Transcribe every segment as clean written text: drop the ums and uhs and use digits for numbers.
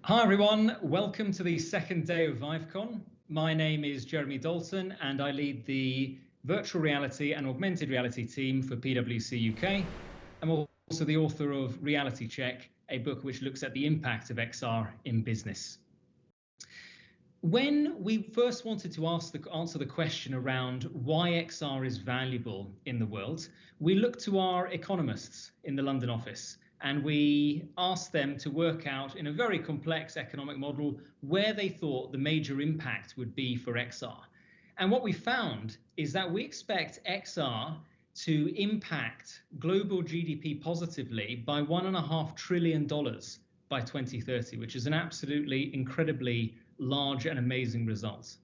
Hi everyone, welcome to the second day of ViveCon. My name is Jeremy Dalton and I lead the virtual reality and augmented reality team for PwC UK. I'm also the author of Reality Check, a book which looks at the impact of XR in business. When we first wanted to answer the question around why XR is valuable in the world, we looked to our economists in the London office and we asked them to work out in a very complex economic model where they thought the major impact would be for XR. And what we found is that we expect XR to impact global GDP positively by $1.5 trillion by 2030, which is an absolutely incredibly large and amazing result.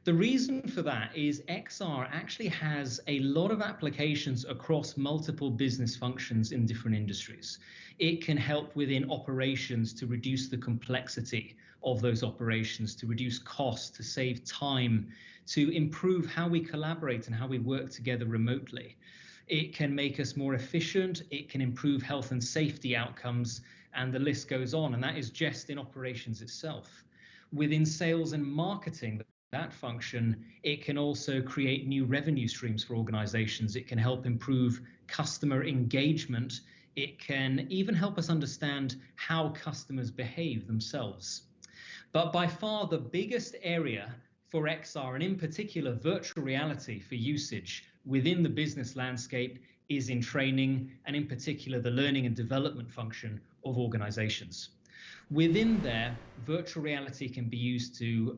The reason for that is XR actually has a lot of applications across multiple business functions in different industries. It can help within operations to reduce the complexity of those operations, to reduce costs, to save time, to improve how we collaborate and how we work together remotely. It can make us more efficient, it can improve health and safety outcomes, and the list goes on, and that is just in operations itself. Within sales and marketing, that function, it can also create new revenue streams for organizations. It can help improve customer engagement. It can even help us understand how customers behave themselves. But by far the biggest area for XR, and in particular virtual reality for usage within the business landscape, is in training, and in particular the learning and development function of organizations. Within there, virtual reality can be used to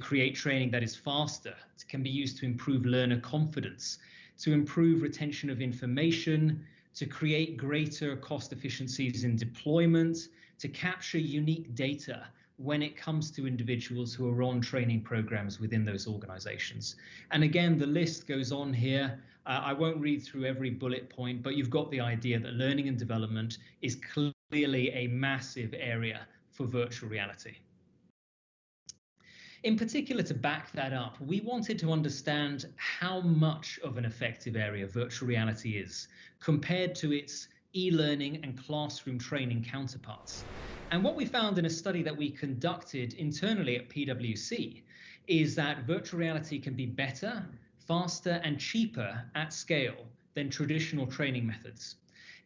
create training that is faster. It can be used to improve learner confidence, to improve retention of information, to create greater cost efficiencies in deployment, to capture unique data when it comes to individuals who are on training programs within those organizations. And again, the list goes on here. I won't read through every bullet point, but you've got the idea that learning and development is clearly a massive area for virtual reality. In particular, to back that up, we wanted to understand how much of an effective area virtual reality is compared to its e-learning and classroom training counterparts. And what we found in a study that we conducted internally at PwC is that virtual reality can be better, faster, and cheaper at scale than traditional training methods.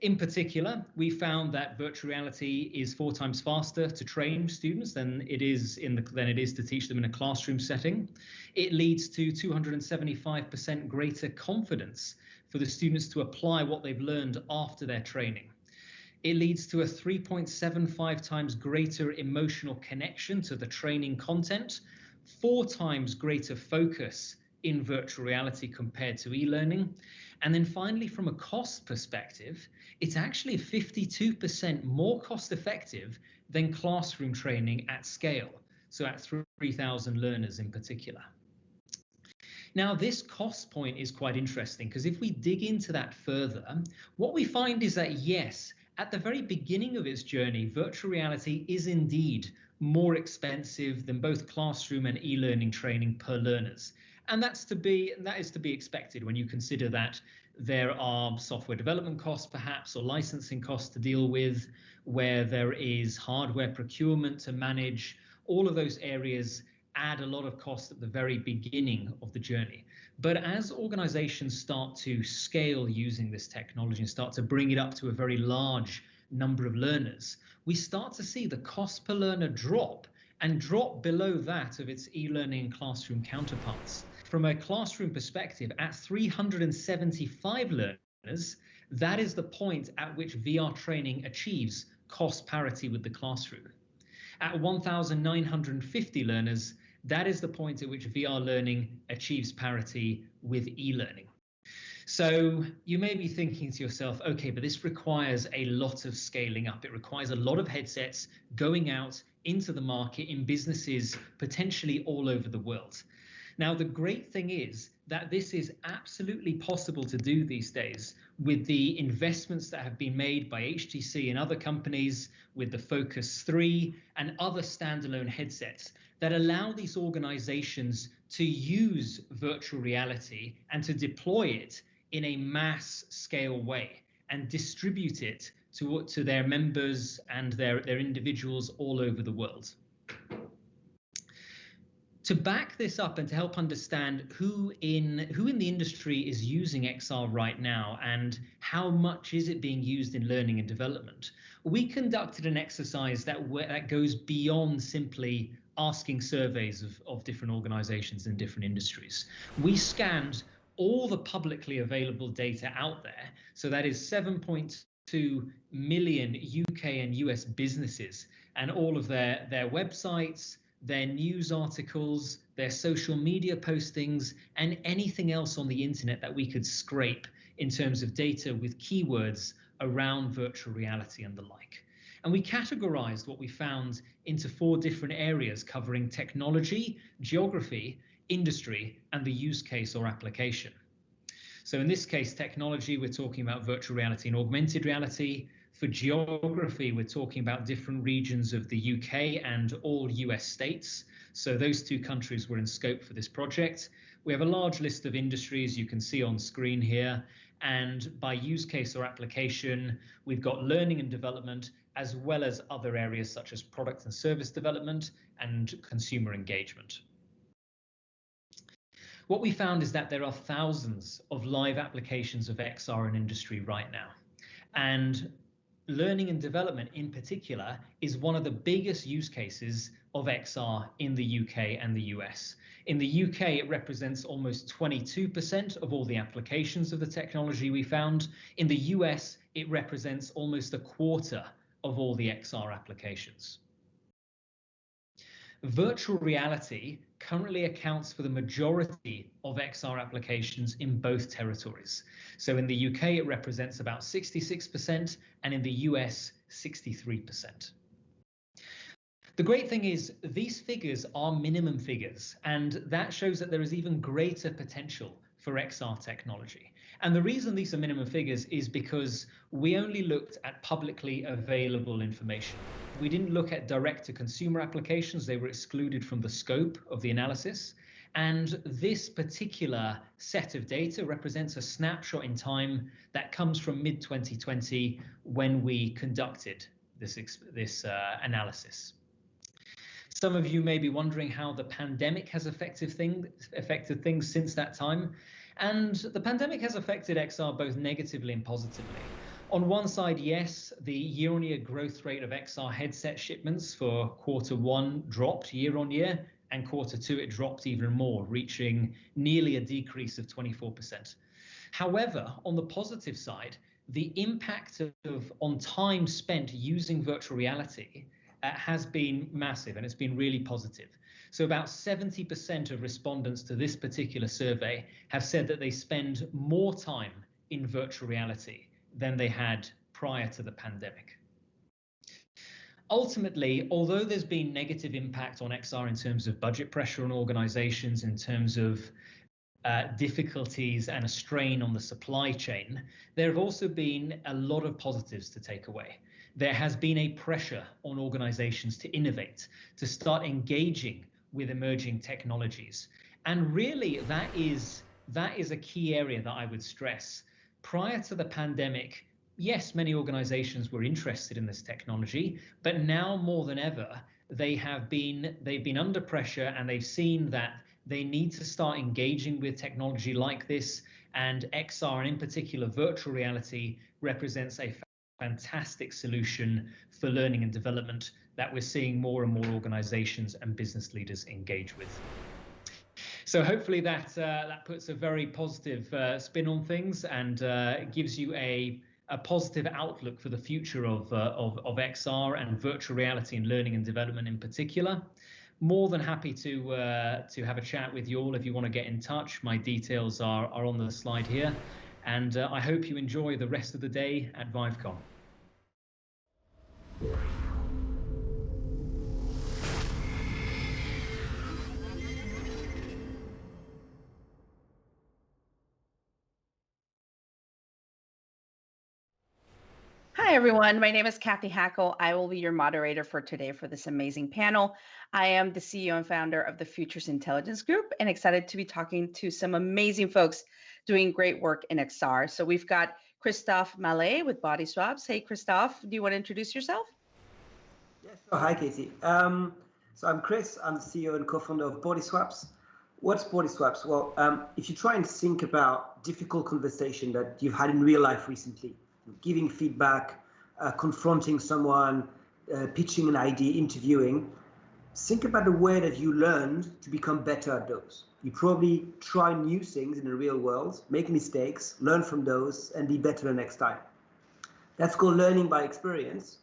In particular, we found that virtual reality is 4 times faster to train students than it is to teach them in a classroom setting. It leads to 275% greater confidence for the students to apply what they've learned after their training. It leads to a 3.75 times greater emotional connection to the training content, 4 times greater focus in virtual reality compared to e-learning. And then finally, from a cost perspective, it's actually 52% more cost effective than classroom training at scale, so at 3,000 learners in particular. Now, this cost point is quite interesting because if we dig into that further, what we find is that yes, at the very beginning of its journey, virtual reality is indeed more expensive than both classroom and e-learning training per learners. And that is to be expected when you consider that there are software development costs perhaps, or licensing costs to deal with, where there is hardware procurement to manage. All of those areas add a lot of cost at the very beginning of the journey. But as organizations start to scale using this technology and start to bring it up to a very large number of learners, we start to see the cost per learner drop below that of its e-learning and classroom counterparts. From a classroom perspective, at 375 learners, that is the point at which VR training achieves cost parity with the classroom. At 1,950 learners, that is the point at which VR learning achieves parity with e-learning. So you may be thinking to yourself, okay, but this requires a lot of scaling up. It requires a lot of headsets going out into the market in businesses potentially all over the world. Now, the great thing is that this is absolutely possible to do these days with the investments that have been made by HTC and other companies, with the Focus 3 and other standalone headsets that allow these organizations to use virtual reality and to deploy it in a mass scale way and distribute it to their members and their individuals all over the world. To back this up and to help understand who in the industry is using XR right now and how much is it being used in learning and development, we conducted an exercise that goes beyond simply asking surveys of different organizations in different industries. We scanned all the publicly available data out there. So that is 7.2 million UK and US businesses and all of their websites, their news articles, their social media postings, and anything else on the internet that we could scrape in terms of data with keywords around virtual reality and the like. And we categorized what we found into 4 different areas covering technology, geography, industry, and the use case or application. So in this case, technology, we're talking about virtual reality and augmented reality. For geography, we're talking about different regions of the UK and all US states. So those 2 countries were in scope for this project. We have a large list of industries you can see on screen here. And by use case or application, we've got learning and development, as well as other areas such as product and service development and consumer engagement. What we found is that there are thousands of live applications of XR in industry right now. And learning and development in particular is one of the biggest use cases of XR in the UK and the US. In the UK, it represents almost 22% of all the applications of the technology we found. In the US, it represents almost a quarter of all the XR applications. Virtual reality currently accounts for the majority of XR applications in both territories. So in the UK, it represents about 66%, and in the US, 63%. The great thing is these figures are minimum figures, and that shows that there is even greater potential for XR technology. And the reason these are minimum figures is because we only looked at publicly available information. We didn't look at direct-to-consumer applications. They were excluded from the scope of the analysis. And this particular set of data represents a snapshot in time that comes from mid-2020 when we conducted this analysis. Some of you may be wondering how the pandemic has affected things since that time. And the pandemic has affected XR both negatively and positively. On one side, yes, the year-on-year growth rate of XR headset shipments for Q1 dropped year-on-year, and Q2 it dropped even more, reaching nearly a decrease of 24%. However, on the positive side, the impact on time spent using virtual reality has been massive, and it's been really positive. So about 70% of respondents to this particular survey have said that they spend more time in virtual reality than they had prior to the pandemic. Ultimately, although there's been negative impact on XR in terms of budget pressure on organizations, in terms of difficulties and a strain on the supply chain, there have also been a lot of positives to take away. There has been a pressure on organizations to innovate, to start engaging with emerging technologies. And really, that is a key area that I would stress. Prior to the pandemic, yes, many organizations were interested in this technology, but now more than ever, they've been under pressure, and they've seen that they need to start engaging with technology like this, and XR, and in particular virtual reality, represents a fantastic solution for learning and development that we're seeing more and more organizations and business leaders engage with. So hopefully that puts a very positive spin on things, and gives you a positive outlook for the future of XR and virtual reality and learning and development in particular. More than happy to have a chat with you all. If you want to get in touch, my details are on the slide here. And I hope you enjoy the rest of the day at ViveCon. Hi, everyone. My name is Kathy Hackle. I will be your moderator for today for this amazing panel. I am the CEO and founder of the Futures Intelligence Group, and excited to be talking to some amazing folks doing great work in XR. So we've got Christophe Mallet with Body Swaps. Hey, Christophe, do you want to introduce yourself? Yeah, sure. Hi, Katie. So I'm Chris. I'm the CEO and co-founder of Body Swaps. What's Body Swaps? Well, if you try and think about difficult conversation that you've had in real life recently, giving feedback, confronting someone, pitching an idea, interviewing, think about the way that you learned to become better at those. You probably try new things in the real world, make mistakes, learn from those, and be better the next time. That's called learning by experience.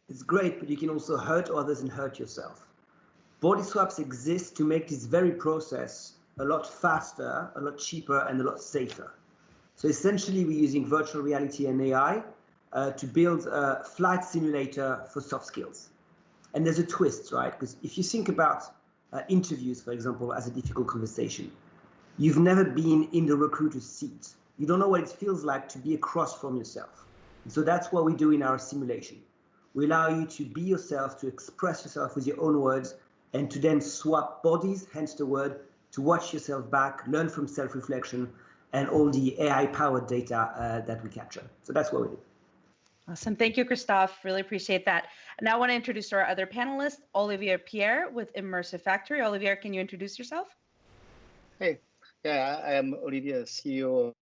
It's great, but you can also hurt others and hurt yourself. Body swaps exist to make this very process a lot faster, a lot cheaper, and a lot safer. So essentially, we're using virtual reality and AI to build a flight simulator for soft skills. And there's a twist, right? Because if you think about interviews, for example, as a difficult conversation, you've never been in the recruiter's seat. You don't know what it feels like to be across from yourself. And so that's what we do in our simulation. We allow you to be yourself, to express yourself with your own words, and to then swap bodies, hence the word, to watch yourself back, learn from self-reflection, and all the AI-powered data that we capture. So that's what we do. Awesome. Thank you, Christophe. Really appreciate that. Now I want to introduce our other panelist, Olivier Pierre with Immersive Factory. Olivier, can you introduce yourself? Hey, yeah, I am Olivier, CEO of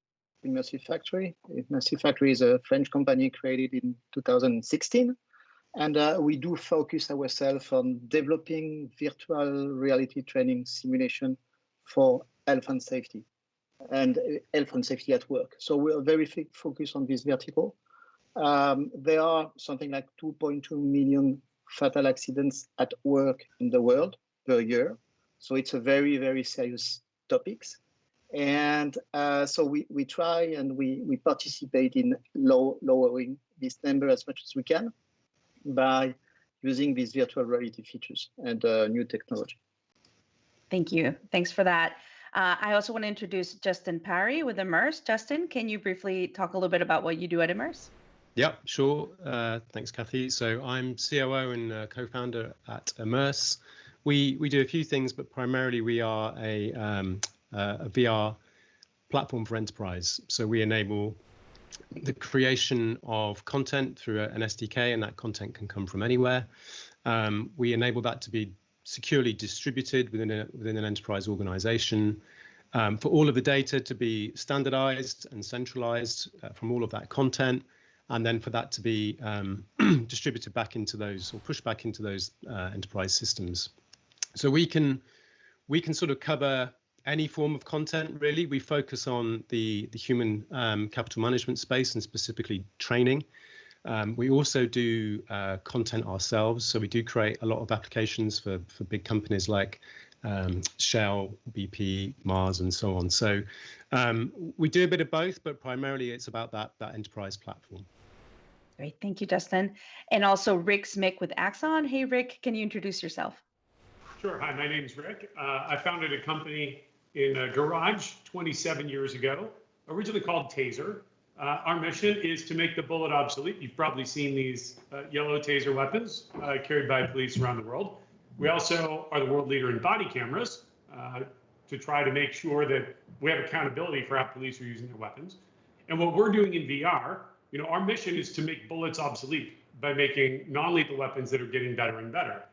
Immersive Factory. Immersive Factory is a French company created in 2016. And we do focus ourselves on developing virtual reality training simulation for health and safety at work. So we are very focused on this vertical. There are something like 2.2 million fatal accidents at work in the world per year. So it's a very, very serious topic. And so we try and we participate in lowering this number as much as we can by using these virtual reality features and new technology. Thank you. Thanks for that. I also want to introduce Justin Parry with Immerse. Justin, can you briefly talk a little bit about what you do at Immerse? Yeah, sure. Thanks, Kathy. So I'm COO and co-founder at Immerse. We do a few things, but primarily we are a VR platform for enterprise. So we enable the creation of content through an SDK, and that content can come from anywhere. We enable that to be securely distributed within an enterprise organization, for all of the data to be standardized and centralized from all of that content, and then for that to be distributed back into those, or pushed back into those enterprise systems. So we can sort of cover any form of content, really. We focus on the human capital management space, and specifically training. We also do content ourselves. So we do create a lot of applications for big companies like Shell, BP, Mars, and so on. So we do a bit of both, but primarily it's about that enterprise platform. Great. Thank you, Justin. And also Rick Mick with Axon. Hey, Rick, can you introduce yourself? Sure. Hi, my name is Rick. I founded a company in a garage 27 years ago, originally called Taser. Our mission is to make the bullet obsolete. You've probably seen these yellow Taser weapons carried by police around the world. We also are the world leader in body cameras to try to make sure that we have accountability for how police are using their weapons. And what we're doing in VR, our mission is to make bullets obsolete by making non-lethal weapons that are getting better and better.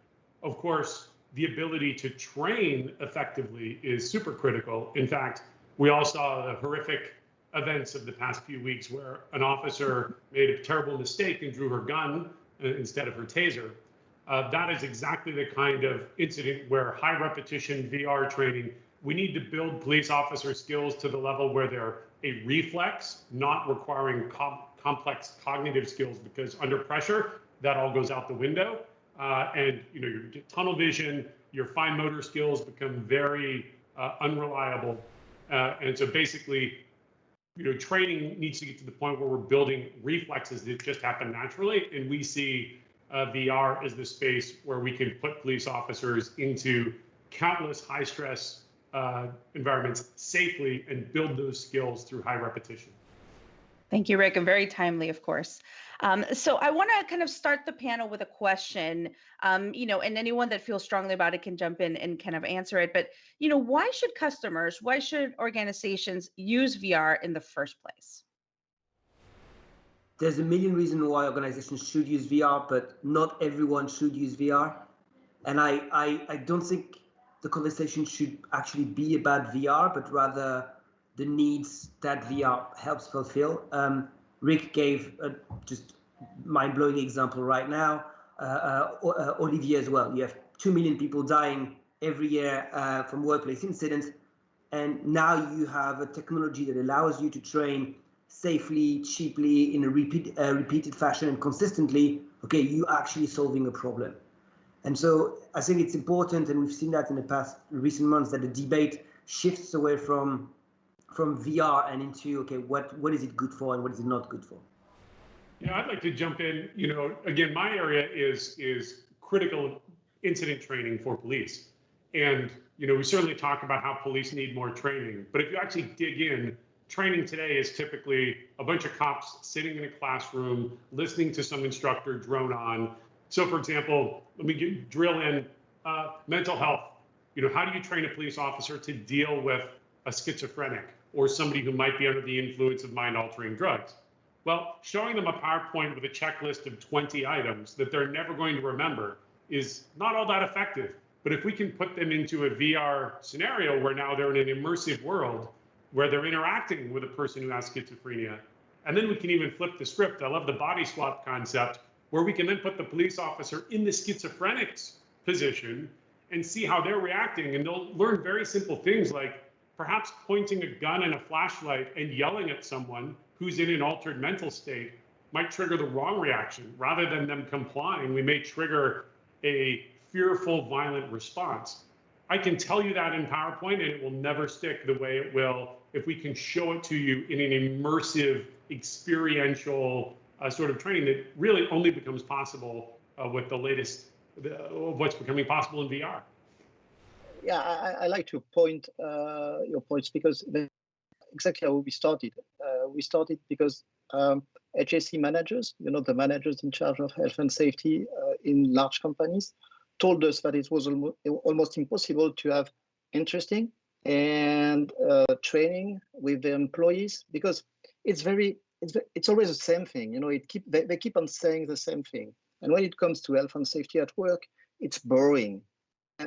Of course, the ability to train effectively is super critical. In fact, we all saw the horrific events of the past few weeks where an officer made a terrible mistake and drew her gun instead of her taser. That is exactly the kind of incident where high repetition VR training, we need to build police officer skills to the level where they're a reflex, not requiring complex cognitive skills, because under pressure, that all goes out the window. And your tunnel vision, your fine motor skills become very unreliable. And so basically, training needs to get to the point where we're building reflexes that just happen naturally. And we see VR as the space where we can put police officers into countless high stress environments safely and build those skills through high repetition. Thank you, Rick, and very timely, of course. So I want to kind of start the panel with a question, and anyone that feels strongly about it can jump in and kind of answer it. But, why should organizations use VR in the first place? there's a million reasons why organizations should use VR, but not everyone should use VR. And I don't think the conversation should actually be about VR, but rather the needs that VR helps fulfill. Rick gave a just mind-blowing example right now. Olivier as well. You have 2 million people dying every year from workplace incidents, and now you have a technology that allows you to train safely, cheaply, in a repeated fashion and consistently. Okay, you actually solving a problem. And so I think it's important, and we've seen that in the past recent months, that the debate shifts away from VR and into, okay, what is it good for and what is it not good for? Yeah, I'd like to jump in. You know, again, my area is critical incident training for police. And, you know, we certainly talk about how police need more training, but if you actually dig in, training today is typically a bunch of cops sitting in a classroom, listening to some instructor drone on. So for example, let me drill in mental health. You know, how do you train a police officer to deal with a schizophrenic or somebody who might be under the influence of mind-altering drugs? Well, showing them a PowerPoint with a checklist of 20 items that they're never going to remember is not all that effective. But if we can put them into a VR scenario where now they're in an immersive world where they're interacting with a person who has schizophrenia, and then we can even flip the script. I love the body swap concept, where we can then put the police officer in the schizophrenic's position and see how they're reacting. And they'll learn very simple things like perhaps pointing a gun and a flashlight and yelling at someone who's in an altered mental state might trigger the wrong reaction. Rather than them complying, we may trigger a fearful, violent response. I can tell you that in PowerPoint, and it will never stick the way it will if we can show it to you in an immersive, experiential sort of training that really only becomes possible with the latest of what's becoming possible in VR. Yeah, I like to point your points because exactly how we started. We started because HSE managers, you know, the managers in charge of health and safety in large companies, told us that it was almost impossible to have interesting and training with the employees because it's always the same thing. You know, they keep on saying the same thing. And when it comes to health and safety at work, it's boring.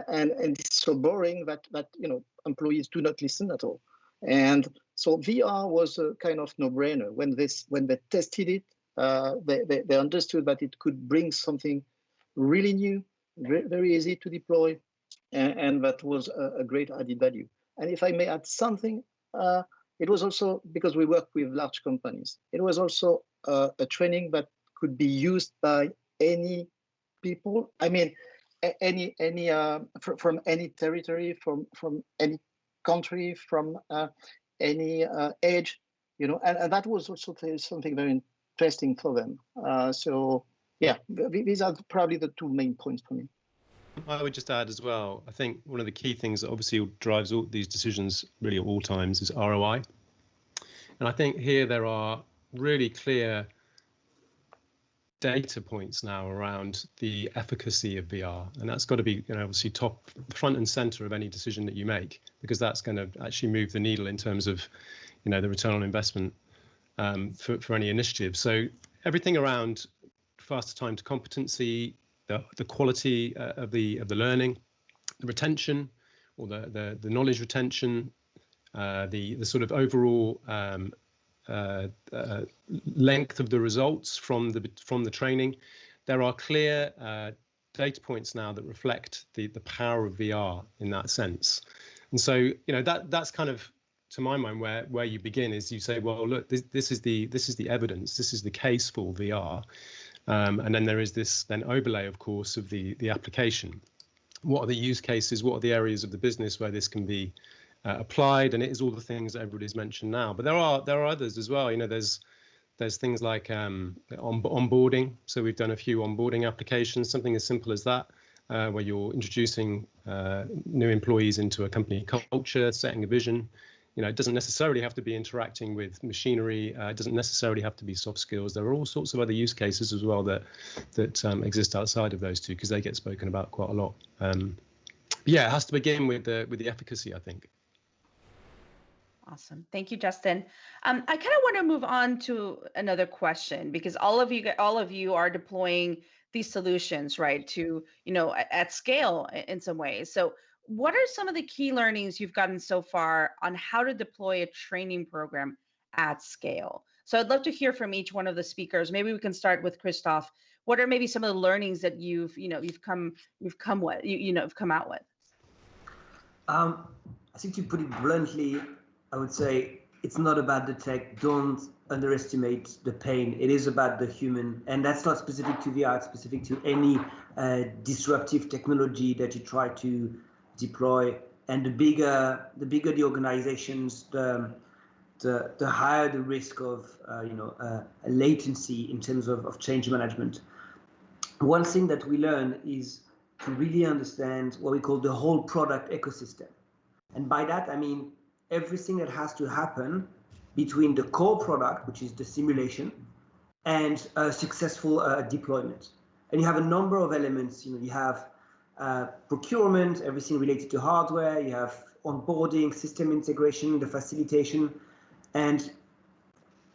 And it's so boring that you know, employees do not listen at all. And so VR was a kind of no-brainer. When they tested it, they understood that it could bring something really new, very easy to deploy, and that was a great added value. And if I may add something, it was also because we work with large companies. It was also a training that could be used by any people. I mean, from any territory, from any country, from any age, you know, and that was also something very interesting for them. So yeah, these are probably the two main points for me. I would just add as well, I think one of the key things that obviously drives all these decisions really at all times is ROI. And I think here there are really clear data points now around the efficacy of VR, and that's got to be, you know, obviously top front and center of any decision that you make, because that's going to actually move the needle in terms of, you know, the return on investment for any initiative. So everything around faster time to competency, the quality of the learning, the retention, or the knowledge retention, the sort of overall length of the results from the training. There are clear data points now that reflect the power of VR in that sense. And so, you know, that's kind of, to my mind, where you begin is you say, well, look, this is the evidence, this is the case for VR, and then there is this then overlay, of course, of the application. What are the use cases? What are the areas of the business where this can be applied? And it is all the things that everybody's mentioned now. But there are others as well. You know, there's things like onboarding. So we've done a few onboarding applications, something as simple as that, where you're introducing new employees into a company culture, setting a vision. You know, it doesn't necessarily have to be interacting with machinery. It doesn't necessarily have to be soft skills. There are all sorts of other use cases as well that exist outside of those two, because they get spoken about quite a lot. Yeah, it has to begin with the efficacy, I think. Awesome. Thank you, Justin. I kind of want to move on to another question, because all of you are deploying these solutions, right, to, at scale in some ways. So what are some of the key learnings you've gotten so far on how to deploy a training program at scale? So I'd love to hear from each one of the speakers. Maybe we can start with Christoph. What are maybe some of the learnings that you've come out with? I think to put it bluntly, I would say it's not about the tech. Don't underestimate the pain. It is about the human, and that's not specific to VR. It's specific to any disruptive technology that you try to deploy. And the bigger the organizations, the higher the risk of a latency in terms of change management. One thing that we learn is to really understand what we call the whole product ecosystem. And by that, I mean everything that has to happen between the core product, which is the simulation, and a successful deployment. And you have a number of elements. You have procurement, everything related to hardware. You have onboarding, system integration, the facilitation, and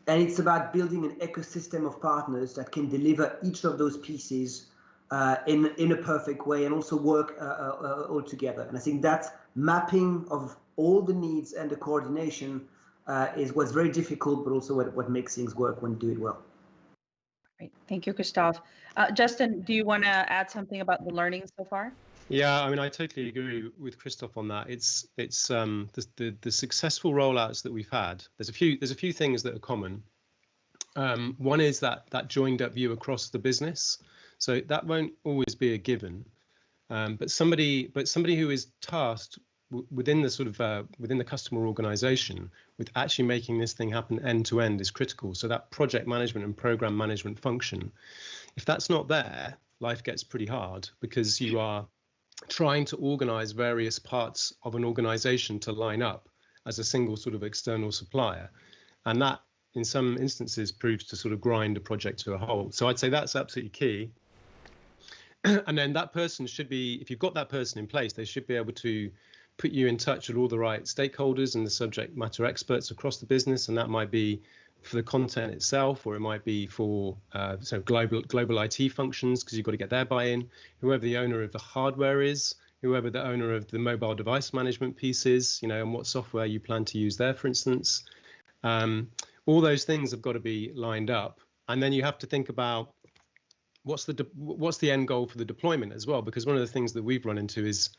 it's about building an ecosystem of partners that can deliver each of those pieces in a perfect way and also work all together. And I think that mapping of all the needs and the coordination is what's very difficult, but also what makes things work when you do it well. Great. Thank you, Christoph. Justin, do you want to add something about the learning so far? Yeah, I mean, I totally agree with Christoph on that. It's the successful rollouts that we've had. There's a few things that are common. One is that joined up view across the business. So that won't always be a given, but somebody who is tasked within the customer organization with actually making this thing happen end to end is critical. So that project management and program management function, if that's not there, life gets pretty hard, because you are trying to organize various parts of an organization to line up as a single sort of external supplier, and that in some instances proves to sort of grind a project to a halt. So I'd say that's absolutely key. And then that person should be, if you've got that person in place, they should be able to put you in touch with all the right stakeholders and the subject matter experts across the business. And that might be for the content itself, or it might be for global IT functions, because you've got to get their buy-in, whoever the owner of the hardware is, whoever the owner of the mobile device management piece is, and what software you plan to use there, for instance. All those things have got to be lined up. And then you have to think about what's the end goal for the deployment as well, because one of the things that we've run into is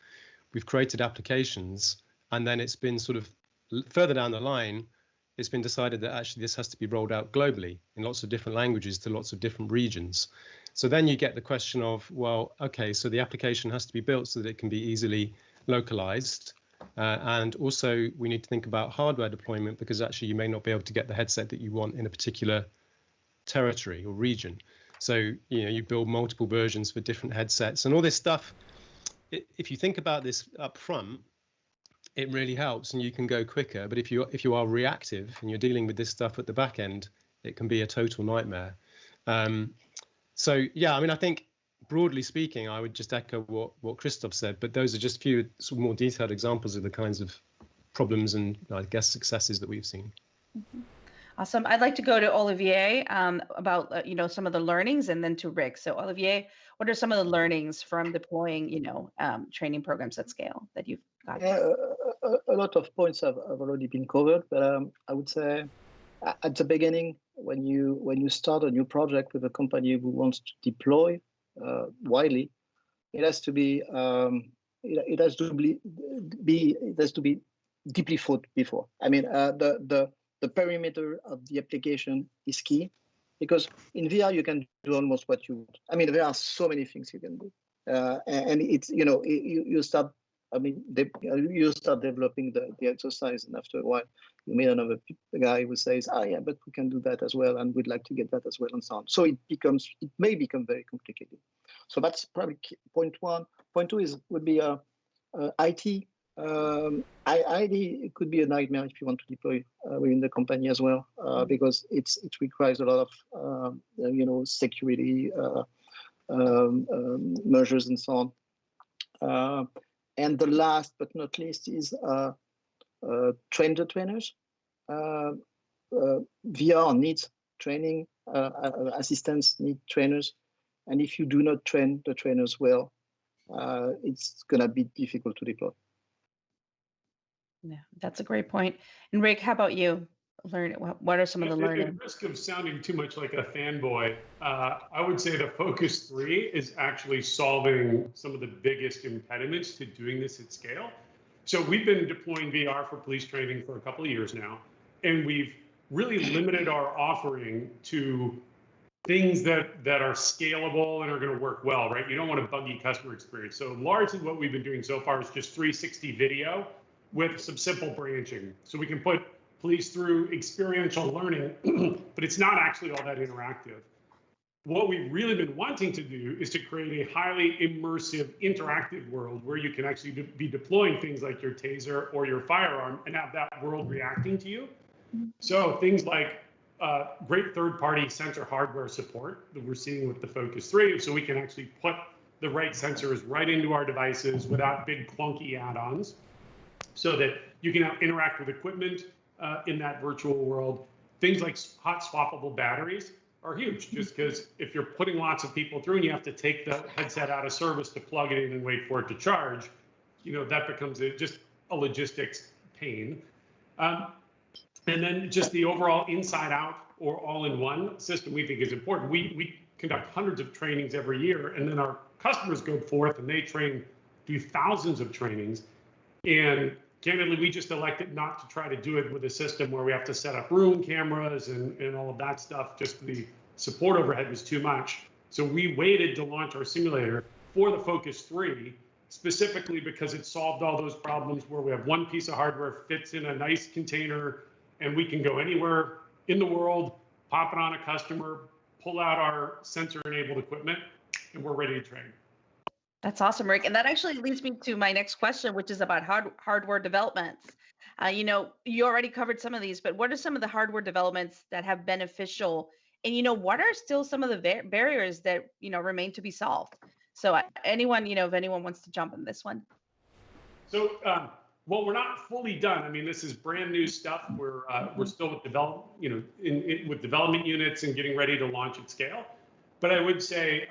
we've created applications, and then it's been sort of further down the line, it's been decided that actually this has to be rolled out globally in lots of different languages to lots of different regions. So then you get the question of, well, okay, so the application has to be built so that it can be easily localized. And also we need to think about hardware deployment, because actually you may not be able to get the headset that you want in a particular territory or region. So, you build multiple versions for different headsets and all this stuff. If you think about this up front, it really helps and you can go quicker. But if you are reactive and you're dealing with this stuff at the back end, it can be a total nightmare. So, yeah, I mean, I think broadly speaking, I would just echo what Christoph said, but those are just a few sort of more detailed examples of the kinds of problems and, I guess, successes that we've seen. Mm-hmm. Awesome. I'd like to go to Olivier about some of the learnings, and then to Rick. So Olivier, what are some of the learnings from deploying training programs at scale that you've got? A lot of points have already been covered, but I would say at the beginning, when you start a new project with a company who wants to deploy widely, it has to be deeply thought before. I mean, the perimeter of the application is key, because in VR you can do almost what you want. I mean, there are so many things you can do, and it's you start. I mean, you start developing the exercise, and after a while, you meet another guy who says, yeah, but we can do that as well, and we'd like to get that as well, and so on. So it may become very complicated. So that's probably point one. Point two would be IT. IT could be a nightmare if you want to deploy within the company as well, because it requires a lot of security measures and so on. And the last but not least is train the trainers. VR needs training, assistants need trainers. And if you do not train the trainers well, it's going to be difficult to deploy. Yeah, that's a great point. And Rick, how about you? What are some of the learning? At risk of sounding too much like a fanboy, I would say the Focus 3 is actually solving some of the biggest impediments to doing this at scale. So we've been deploying VR for police training for a couple of years now, and we've really limited our offering to things that are scalable and are going to work well, right? You don't want a buggy customer experience. So largely what we've been doing so far is just 360 video with some simple branching. So we can put police through experiential learning, but it's not actually all that interactive. What we've really been wanting to do is to create a highly immersive, interactive world where you can actually be deploying things like your taser or your firearm and have that world reacting to you. So things like great third-party sensor hardware support that we're seeing with the Focus 3, so we can actually put the right sensors right into our devices without big clunky add-ons, so that you can interact with equipment in that virtual world. Things like hot swappable batteries are huge, just because if you're putting lots of people through and you have to take the headset out of service to plug it in and wait for it to charge, that becomes just a logistics pain. And then just the overall inside-out or all-in-one system we think is important. We conduct hundreds of trainings every year, and then our customers go forth and they do thousands of trainings. And candidly, we just elected not to try to do it with a system where we have to set up room cameras and all of that stuff. Just the support overhead was too much. So we waited to launch our simulator for the Focus 3, specifically because it solved all those problems where we have one piece of hardware fits in a nice container and we can go anywhere in the world, pop it on a customer, pull out our sensor-enabled equipment, and we're ready to train. That's awesome, Rick. And that actually leads me to my next question, which is about hardware developments. You already covered some of these, but what are some of the hardware developments that have beneficial? And, what are still some of the barriers that, remain to be solved? So anyone, if anyone wants to jump on this one. So, well, we're not fully done. I mean, this is brand new stuff. We're still with with development units and getting ready to launch at scale. But I would say,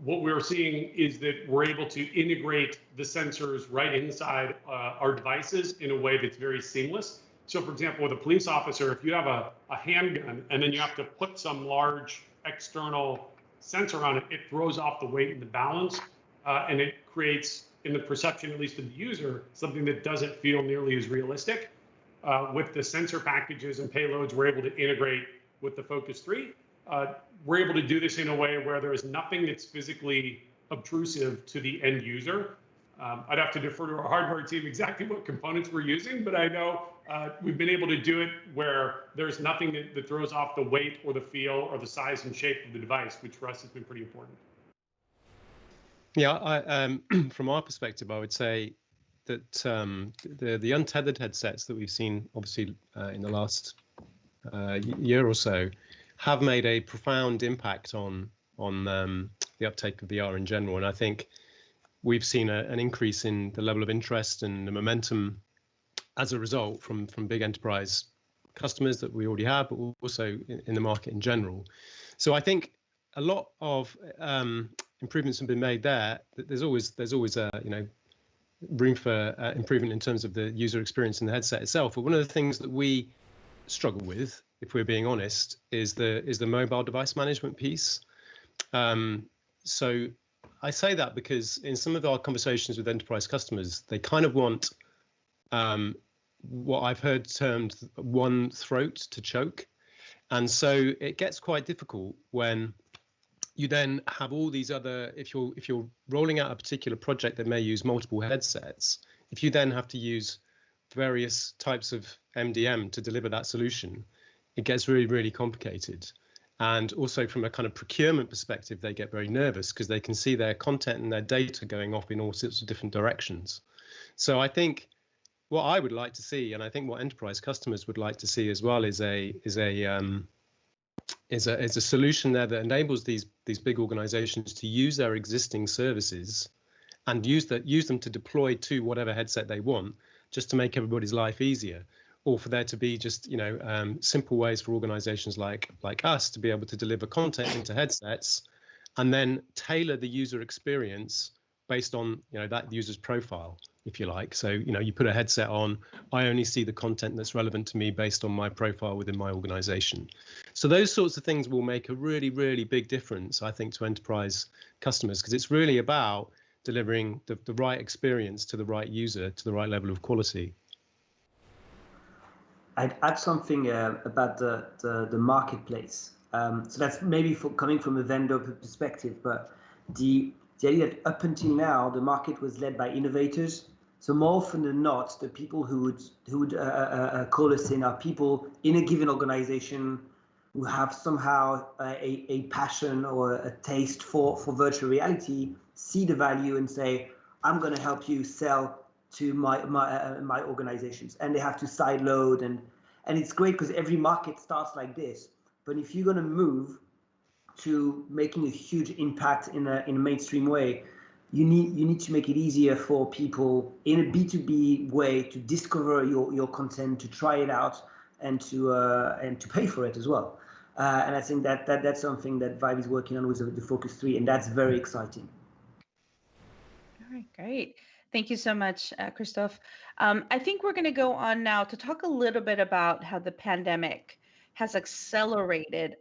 what we're seeing is that we're able to integrate the sensors right inside our devices in a way that's very seamless. So for example, with a police officer, if you have a handgun and then you have to put some large external sensor on it, it throws off the weight and the balance, and it creates, in the perception, at least of the user, something that doesn't feel nearly as realistic. With the sensor packages and payloads we're able to integrate with the Focus 3, we're able to do this in a way where there is nothing that's physically obtrusive to the end user. I'd have to defer to our hardware team exactly what components we're using, but I know we've been able to do it where there's nothing that throws off the weight or the feel or the size and shape of the device, which for us has been pretty important. Yeah, from our perspective, I would say that the untethered headsets that we've seen, obviously, in the last year or so, have made a profound impact on the uptake of VR in general. And I think we've seen an increase in the level of interest and the momentum as a result from big enterprise customers that we already have, but also in the market in general. So I think a lot of improvements have been made there. There's always room for improvement in terms of the user experience in the headset itself. But one of the things that we struggle with, if we're being honest, is the mobile device management piece. So I say that because in some of our conversations with enterprise customers, they kind of want what I've heard termed one throat to choke. And so it gets quite difficult when you then have all these other, if you're rolling out a particular project that may use multiple headsets, if you then have to use various types of MDM to deliver that solution, it gets really, really complicated. And also from a kind of procurement perspective, they get very nervous because they can see their content and their data going off in all sorts of different directions. So I think what I would like to see, and I think what enterprise customers would like to see as well, is a solution there that enables these big organizations to use their existing services and use them to deploy to whatever headset they want, just to make everybody's life easier. or for there to be just simple ways for organizations like us to be able to deliver content into headsets and then tailor the user experience based on that user's profile, if you like. So you put a headset on, I only see the content that's relevant to me based on my profile within my organization. So those sorts of things will make a really, really big difference, I think, to enterprise customers, because it's really about delivering the right experience to the right user to the right level of quality. I'd add something about the marketplace. So that's maybe coming from a vendor perspective, but the idea that up until now the market was led by innovators. So more often than not, the people who would call us in are people in a given organization who have somehow a passion or a taste for virtual reality, see the value and say, I'm going to help you sell to my organizations, and they have to sideload, and it's great because every market starts like this. But if you're going to move to making a huge impact in a mainstream way, you need to make it easier for people in a B2B way to discover your content, to try it out, and to pay for it as well. And I think that's something that VIVE is working on with the Focus 3, and that's very exciting. All right, great. Thank you so much, Christophe. I think we're going to go on now to talk a little bit about how the pandemic has accelerated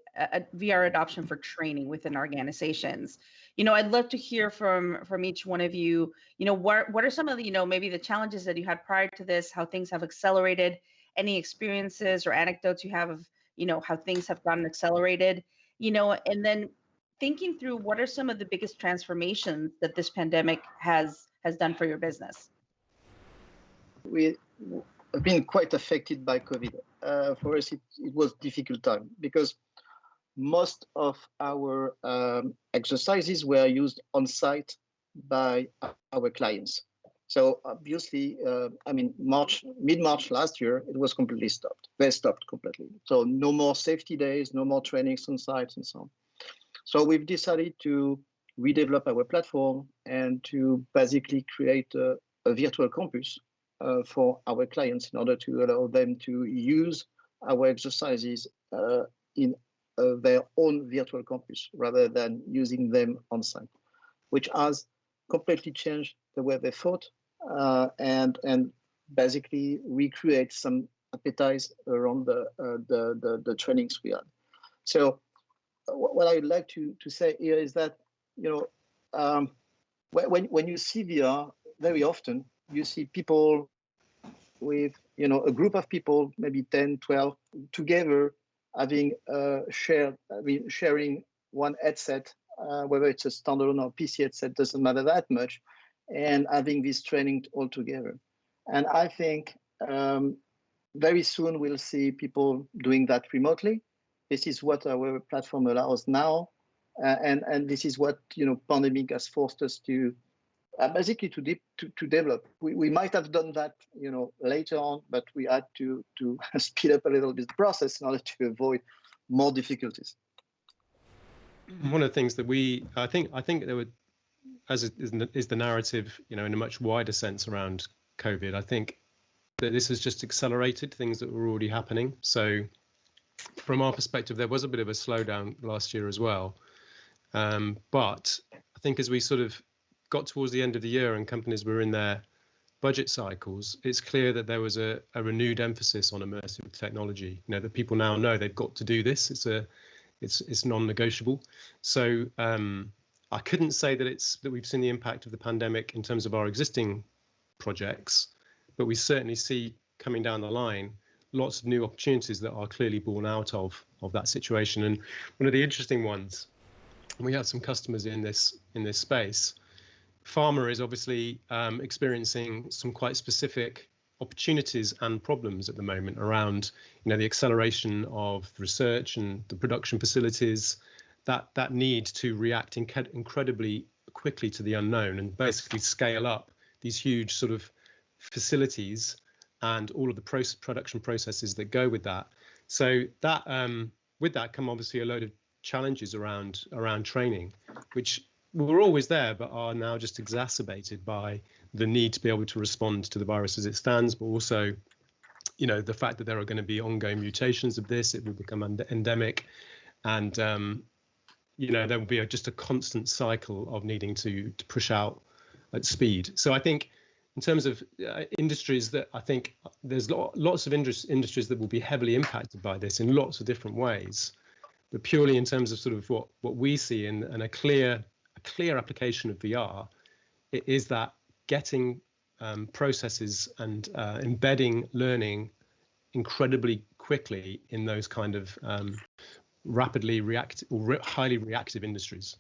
VR adoption for training within organizations. I'd love to hear from each one of you. What are some of the, maybe the challenges that you had prior to this, how things have accelerated, any experiences or anecdotes you have of, how things have gotten accelerated, and then thinking through what are some of the biggest transformations that this pandemic has done for your business. We have been quite affected by COVID. For us, it was a difficult time because most of our exercises were used on site by our clients. So obviously, mid-March last year, it was completely stopped. They stopped completely. So no more safety days, no more trainings on site and so on. So we've decided to redevelop our platform and to basically create a virtual campus for our clients in order to allow them to use our exercises in their own virtual campus rather than using them on site, which has completely changed the way they thought and basically recreate some appetite around the trainings we had. So what I'd like to say here is that, when you see VR, very often you see people with, a group of people, maybe 10, 12, together having sharing one headset, whether it's a standalone or PC headset, doesn't matter that much, and having this training all together. And I think very soon we'll see people doing that remotely. This is what our platform allows now, and this is what pandemic has forced us to basically to develop. We might have done that later on, but we had to speed up a little bit the process in order to avoid more difficulties. One of the things that I think there were, as is the narrative, in a much wider sense around COVID. I think that this has just accelerated things that were already happening. So from our perspective, there was a bit of a slowdown last year as well. But I think as we sort of got towards the end of the year and companies were in their budget cycles, it's clear that there was a renewed emphasis on immersive technology. That people now know they've got to do this. It's non-negotiable. So I couldn't say that we've seen the impact of the pandemic in terms of our existing projects, but we certainly see coming down the line lots of new opportunities that are clearly born out of that situation. And one of the interesting ones, we have some customers in this space. Pharma is obviously experiencing some quite specific opportunities and problems at the moment around the acceleration of research and the production facilities, that need to react incredibly quickly to the unknown and basically scale up these huge sort of facilities and all of the production processes that go with that. So that with that come obviously a load of challenges around training, which were always there but are now just exacerbated by the need to be able to respond to the virus as it stands, but also the fact that there are going to be ongoing mutations of this, it will become endemic, and there will be just a constant cycle of needing to push out at speed. So I think in terms of industries, that I think there's lots of industries that will be heavily impacted by this in lots of different ways. But purely in terms of sort of what we see and a clear application of VR, it is that getting processes and embedding learning incredibly quickly in those kind of rapidly reactive or highly reactive industries.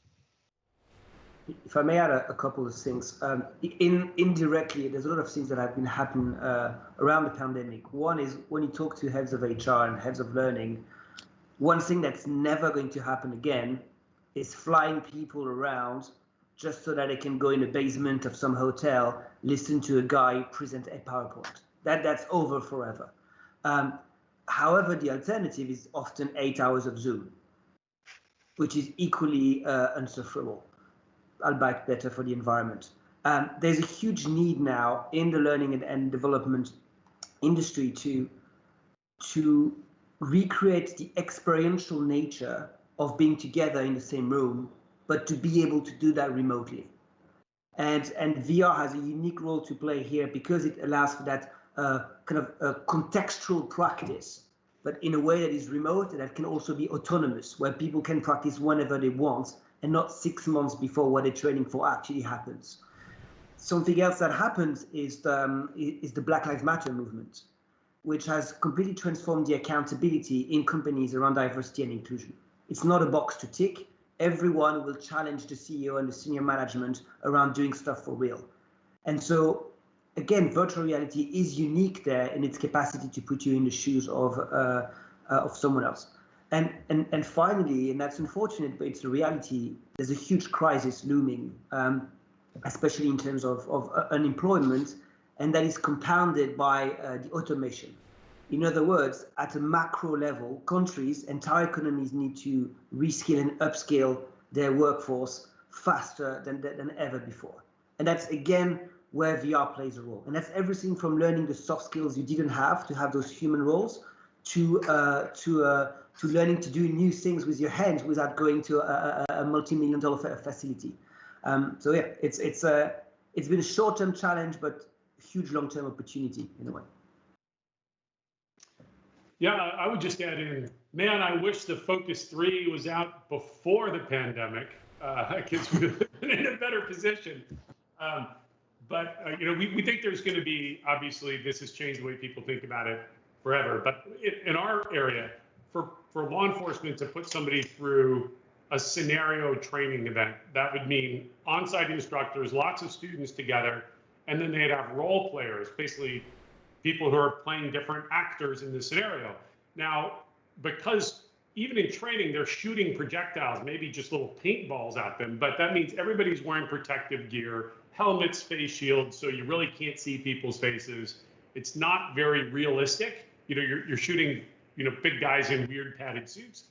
If I may add a couple of things, indirectly, there's a lot of things that have been happening around the pandemic. One is when you talk to heads of HR and heads of learning, one thing that's never going to happen again is flying people around just so that they can go in the basement of some hotel, listen to a guy present a PowerPoint. That's over forever. However, the alternative is often 8 hours of Zoom, which is equally unsufferable, albeit better for the environment. There's a huge need now in the learning and development industry to recreate the experiential nature of being together in the same room, but to be able to do that remotely. And VR has a unique role to play here because it allows for that kind of contextual practice, but in a way that is remote and that can also be autonomous, where people can practice whenever they want and not 6 months before what they're training for actually happens. Something else that happens is the Black Lives Matter movement, which has completely transformed the accountability in companies around diversity and inclusion. It's not a box to tick. Everyone will challenge the CEO and the senior management around doing stuff for real. And so, again, virtual reality is unique there in its capacity to put you in the shoes of someone else. And finally, and that's unfortunate, but it's the reality, there's a huge crisis looming, especially in terms of unemployment, and that is compounded by the automation. In other words, at a macro level, countries, entire economies need to reskill and upskill their workforce faster than ever before. And that's, again, where VR plays a role. And that's everything from learning the soft skills you didn't have to have those human roles to learning to do new things with your hands without going to a multi-million-dollar facility. So yeah, it's been a short-term challenge, but huge long-term opportunity in a way. Yeah, I would just add in, man, I wish the Focus 3 was out before the pandemic, because we would have been in a better position. But we think there's going to be, obviously, this has changed the way people think about it forever. But in our area, for law enforcement to put somebody through a scenario training event, that would mean on-site instructors, lots of students together, and then they'd have role players, basically people who are playing different actors in the scenario. Now, because even in training, they're shooting projectiles, maybe just little paintballs at them, but that means everybody's wearing protective gear, helmets, face shields, so you really can't see people's faces. It's not very realistic. You're shooting, big guys in weird padded suits.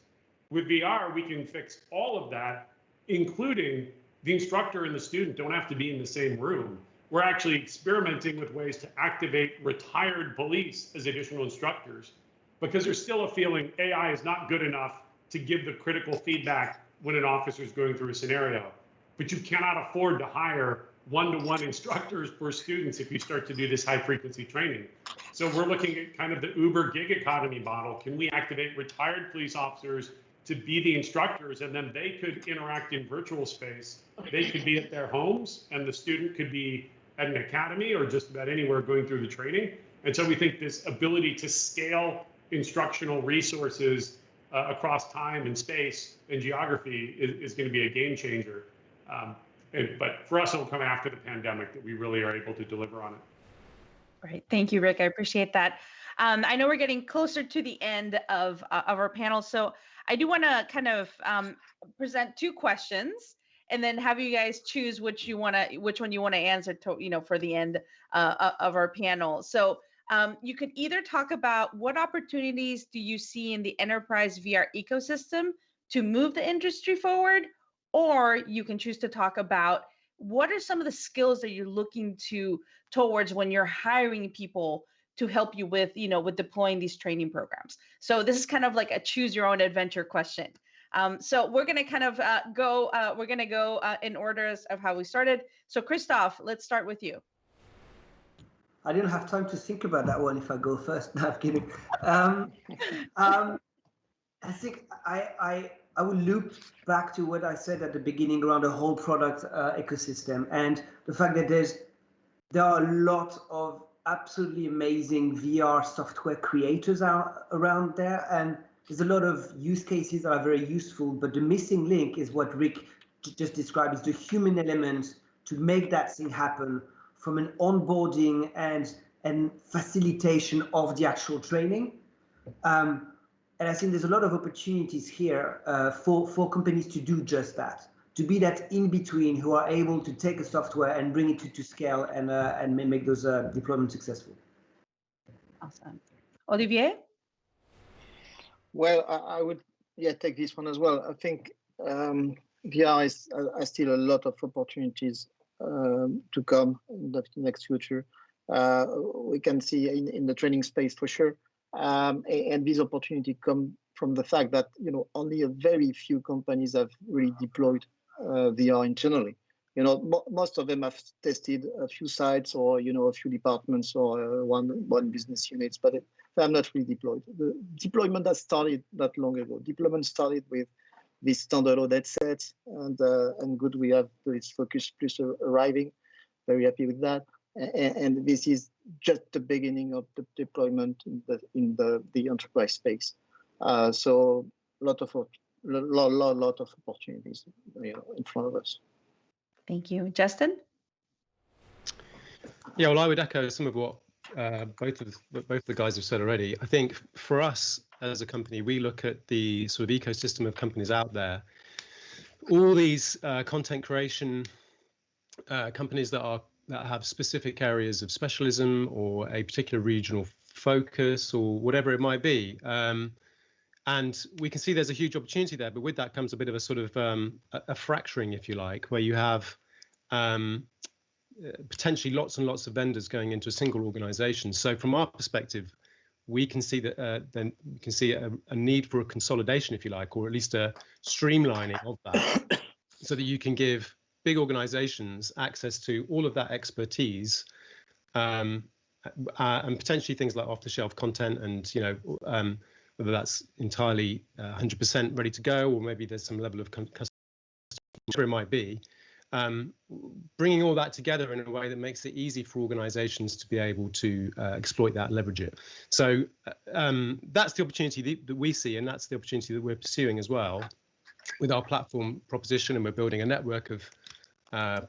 With VR, we can fix all of that, including the instructor and the student don't have to be in the same room. We're actually experimenting with ways to activate retired police as additional instructors, because there's still a feeling AI is not good enough to give the critical feedback when an officer is going through a scenario. But you cannot afford to hire one-to-one instructors per students if you start to do this high-frequency training. So we're looking at kind of the Uber gig economy model. Can we activate retired police officers to be the instructors, and then they could interact in virtual space? They could be at their homes, and the student could be at an academy or just about anywhere going through the training. And so we think this ability to scale instructional resources across time and space and geography is going to be a game changer. But for us, it'll come after the pandemic that we really are able to deliver on it. Great. Thank you, Rick. I appreciate that. I know we're getting closer to the end of our panel, so I do want to kind of present two questions, and then have you guys choose which one you want to answer to, for the end of our panel. So you could either talk about what opportunities do you see in the enterprise VR ecosystem to move the industry forward, or you can choose to talk about what are some of the skills that you're looking towards when you're hiring people to help you with, with deploying these training programs? So this is kind of like a choose your own adventure question. So we're going to kind of go in orders of how we started. So Christoph, let's start with you. I didn't have time to think about that one if I go first. No, I'm kidding. I think I will loop back to what I said at the beginning around the whole product ecosystem and the fact that there are a lot of absolutely amazing VR software creators around there, and there's a lot of use cases that are very useful, but the missing link is what Rick just described, is the human element to make that thing happen from an onboarding and facilitation of the actual training. And I think there's a lot of opportunities here for companies to do just that, to be that in between who are able to take a software and bring it to scale and make those deployments successful. Awesome. Olivier? Well, I would take this one as well. I think VR has still a lot of opportunities to come in the next future. We can see in the training space for sure. And this opportunity come from the fact that only a very few companies have really deployed VR internally. Most of them have tested a few sites or a few departments or one business units, but they have not really deployed. The deployment has started not long ago. Deployment started with these standalone headsets, and good we have this Focus Plus arriving. Very happy with that. And this is just the beginning of the deployment in the enterprise space. So a lot of opportunities in front of us. Thank you. Justin? Yeah, well, I would echo some of what both of the guys have said already. I think for us as a company, we look at the sort of ecosystem of companies out there. All these content creation companies that have specific areas of specialism or a particular regional focus or whatever it might be. And we can see there's a huge opportunity there, but with that comes a bit of a sort of a fracturing, if you like, where you have potentially lots and lots of vendors going into a single organization. So from our perspective, we can see that then we can see a need for a consolidation, if you like, or at least a streamlining of that, so that you can give big organizations access to all of that expertise, and potentially things like off-the-shelf content, and whether that's entirely 100% ready to go, or maybe there's some level of custom, whatever it might be. Bringing all that together in a way that makes it easy for organizations to be able to exploit that, leverage it. So that's the opportunity that we see, and that's the opportunity that we're pursuing as well with our platform proposition, and we're building a network of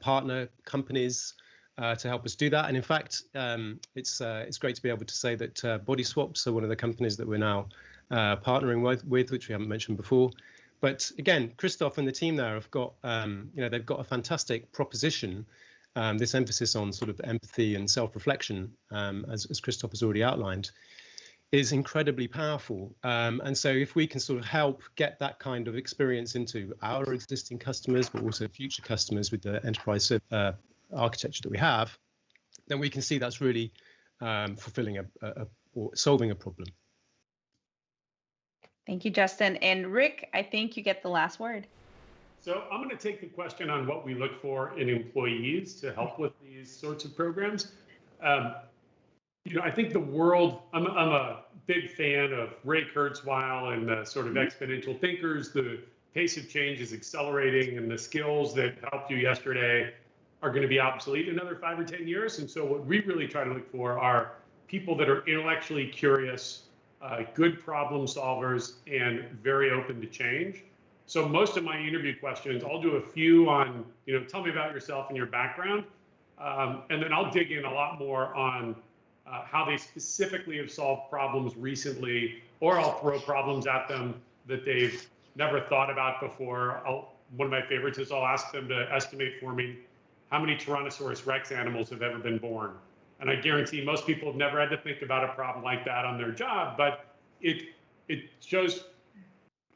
partner companies to help us do that. And in fact, it's great to be able to say that Body Swaps are one of the companies that we're now partnering with, which we haven't mentioned before. But again, Christoph and the team there have got, they've got a fantastic proposition. This emphasis on sort of empathy and self-reflection, as Christoph has already outlined, is incredibly powerful. And so if we can sort of help get that kind of experience into our existing customers, but also future customers with the enterprise architecture that we have, then we can see that's really fulfilling or solving a problem. Thank you, Justin. And Rick, I think you get the last word. So I'm going to take the question on what we look for in employees to help with these sorts of programs. I think the world, I'm a big fan of Ray Kurzweil and the sort of exponential thinkers. The pace of change is accelerating, and the skills that helped you yesterday are going to be obsolete in another 5 or 10 years. And so what we really try to look for are people that are intellectually curious, good problem solvers, and very open to change. So most of my interview questions, I'll do a few on, tell me about yourself and your background. And then I'll dig in a lot more on how they specifically have solved problems recently, or I'll throw problems at them that they've never thought about before. One of my favorites is I'll ask them to estimate for me how many Tyrannosaurus Rex animals have ever been born. And I guarantee most people have never had to think about a problem like that on their job, but it shows,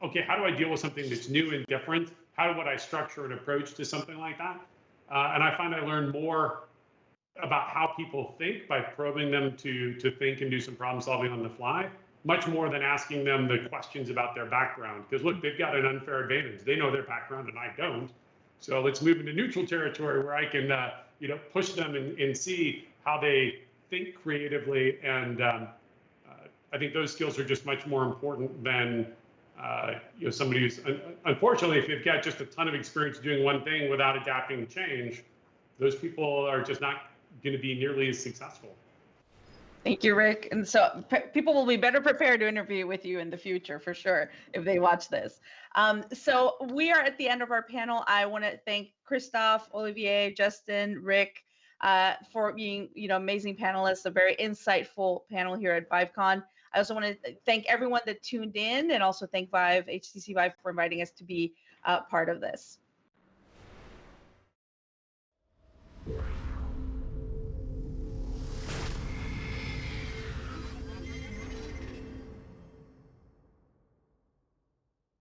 okay, how do I deal with something that's new and different? How would I structure an approach to something like that? And I find I learn more about how people think by probing them to think and do some problem solving on the fly, much more than asking them the questions about their background. Because look, they've got an unfair advantage. They know their background and I don't. So let's move into neutral territory where I can push them and see how they think creatively. And I think those skills are just much more important than somebody who's, unfortunately, if you've got just a ton of experience doing one thing without adapting to change, those people are just not going to be nearly as successful. Thank you, Rick. And so people will be better prepared to interview with you in the future for sure if they watch this. So we are at the end of our panel. I want to thank Christophe, Olivier, Justin, Rick for being amazing panelists, a very insightful panel here at ViveCon. I also want to thank everyone that tuned in and also thank HTC Vive for inviting us to be part of this.